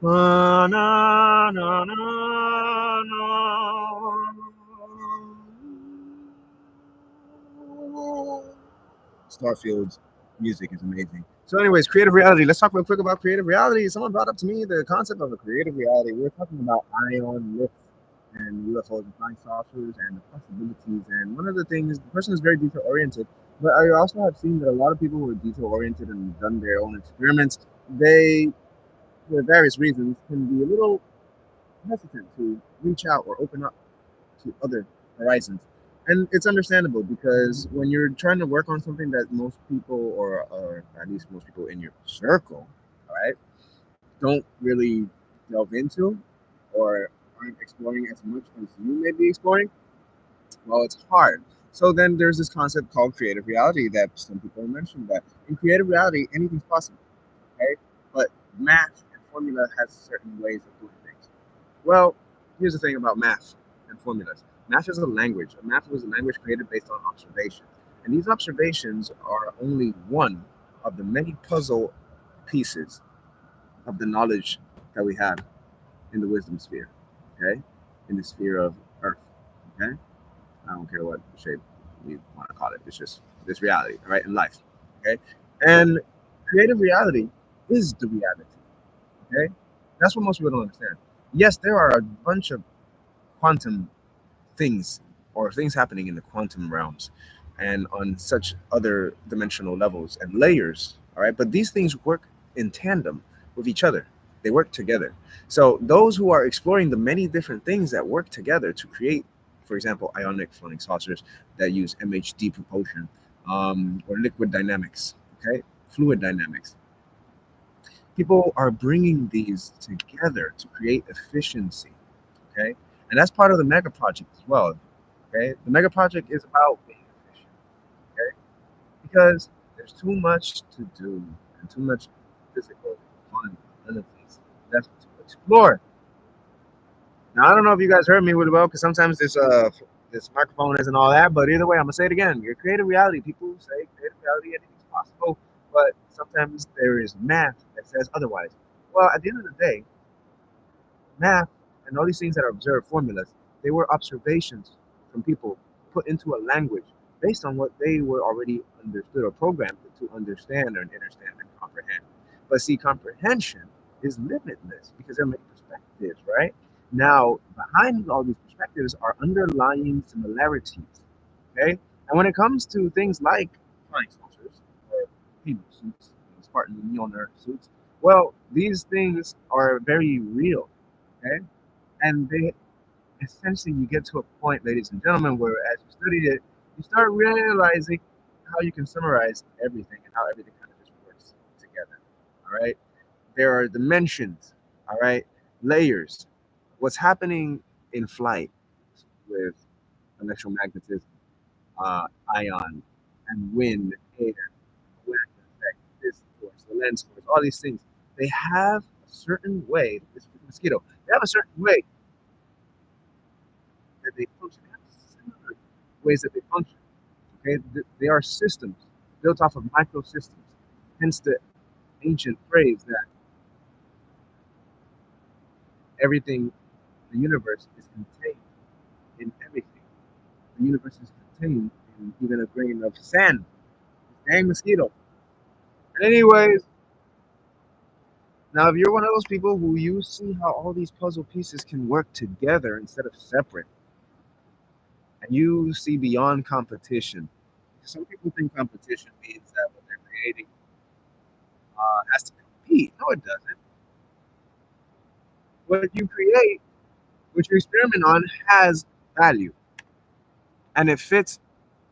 Na, na, na, na. Starfield's music is amazing. So, anyways, creative reality. Let's talk real quick about creative reality. Someone brought up to me the concept of a creative reality. We're talking about ion lifts and UFOs and flying saucers and the possibilities. And one of the things, the person is very detail oriented, but I also have seen that a lot of people who are detail oriented and done their own experiments, they, for various reasons, can be a little hesitant to reach out or open up to other horizons. And it's understandable because when you're trying to work on something that most people, or at least most people in your circle, right, don't really delve into or aren't exploring as much as you may be exploring, well, it's hard. So then there's this concept called creative reality that some people mentioned that in creative reality, anything's possible, okay? But math and formula has certain ways of doing things. Well, here's the thing about math and formulas. Math is a language. Math was a language created based on observation. And these observations are only one of the many puzzle pieces of the knowledge that we have in the wisdom sphere, okay? In the sphere of Earth, okay? I don't care what shape you want to call it. It's just this reality, right? In life, okay? And creative reality is the reality, okay? That's what most people don't understand. Yes, there are a bunch of quantum things or things happening in the quantum realms and on such other dimensional levels and layers, all right? But these things work in tandem with each other. They work together. So those who are exploring the many different things that work together to create, for example, ionic floating saucers that use MHD propulsion, or liquid dynamics, okay, fluid dynamics, people are bringing these together to create efficiency, okay? And that's part of the mega project as well, okay? The mega project is about being efficient, okay? Because there's too much to do and too much physical fun abilities left to explore. Now, I don't know if you guys heard me really well because sometimes this microphone isn't all that, but either way, I'm gonna say it again. Your creative reality, people say creative reality, anything's possible, but sometimes there is math that says otherwise. Well, at the end of the day, math and all these things that are observed formulas, they were observations from people put into a language based on what they were already understood or programmed to understand and understand and comprehend. But see, comprehension is limitless because there are many perspectives, right? Now, behind all these perspectives are underlying similarities, okay? And when it comes to things like flying saucers or people suits, Spartan Mjolnir suits, well, these things are very real, okay? And they essentially you get to a point, ladies and gentlemen, where as you study it, you start realizing how you can summarize everything and how everything kind of just works together. All right. There are dimensions, all right, layers. What's happening in flight with electromagnetism, ion, and wind, air, awaken effect, this force, the lens force, all these things, they have a certain way, this mosquito, they have a certain way that they function. They have similar ways that they function. Okay, they are systems built off of microsystems. Hence the ancient phrase that everything, the universe is contained in everything. The universe is contained in even a grain of sand. Dang mosquito. Anyways, now if you're one of those people who you see how all these puzzle pieces can work together instead of separate, and you see beyond competition, some people think competition means that what they're creating has to compete. No, it doesn't. What you create, what you experiment on, has value, and it fits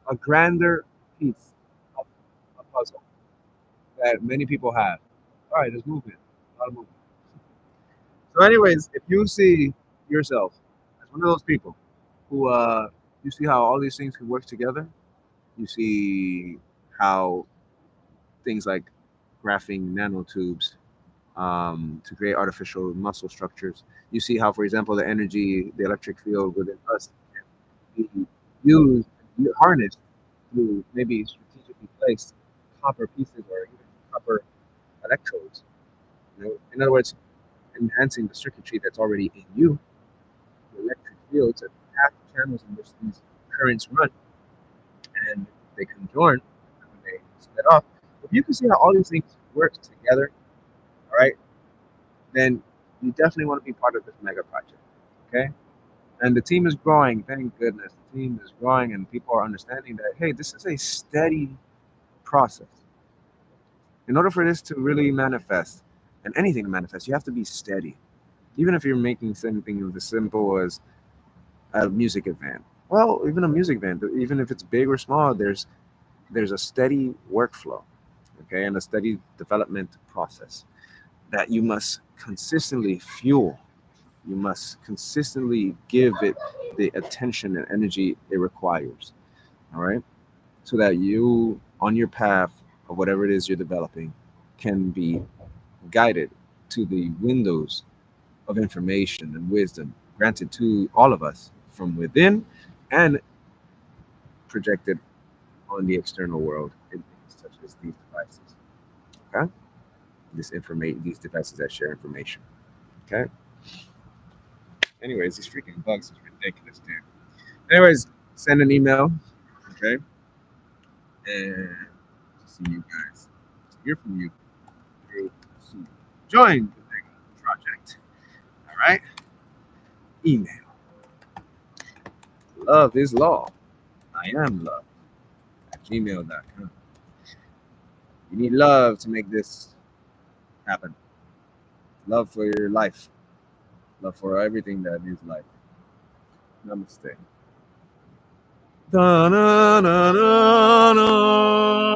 a grander piece of a puzzle that many people have. All right, there's movement, a lot of movement. So, anyways, if you see yourself as one of those people who you see how all these things can work together, you see how things like graphing nanotubes to create artificial muscle structures. You see how, for example, the energy, the electric field within us can be used, harnessed through maybe strategically placed copper pieces or even copper electrodes. You know, in other words, enhancing the circuitry that's already in you, the electric fields and path channels in which these currents run, and they conjoin when they split off. If you can see how all these things work together, all right, then you definitely want to be part of this mega project. Okay? And the team is growing, thank goodness. The team is growing and people are understanding that hey, this is a steady process. In order for this to really manifest, and anything to manifest, you have to be steady. Even if you're making something as simple as a music event. Well, even a music event, even if it's big or small, there's a steady workflow, okay, and a steady development process that you must consistently fuel. You must consistently give it the attention and energy it requires. All right, so that you, on your path of whatever it is you're developing, can be guided to the windows of information and wisdom granted to all of us from within and projected on the external world in things such as these devices. Okay? These devices that share information. Okay? Anyways, these freaking bugs is ridiculous, dude. Anyways, send an email. Okay? And to see you guys. To hear from you real soon. Join the big project. Alright? Email. Love is law. I am love. At gmail.com. You need love to make this happen. Love for your life. Love for everything that is life. Namaste. Da, na, na, na, na.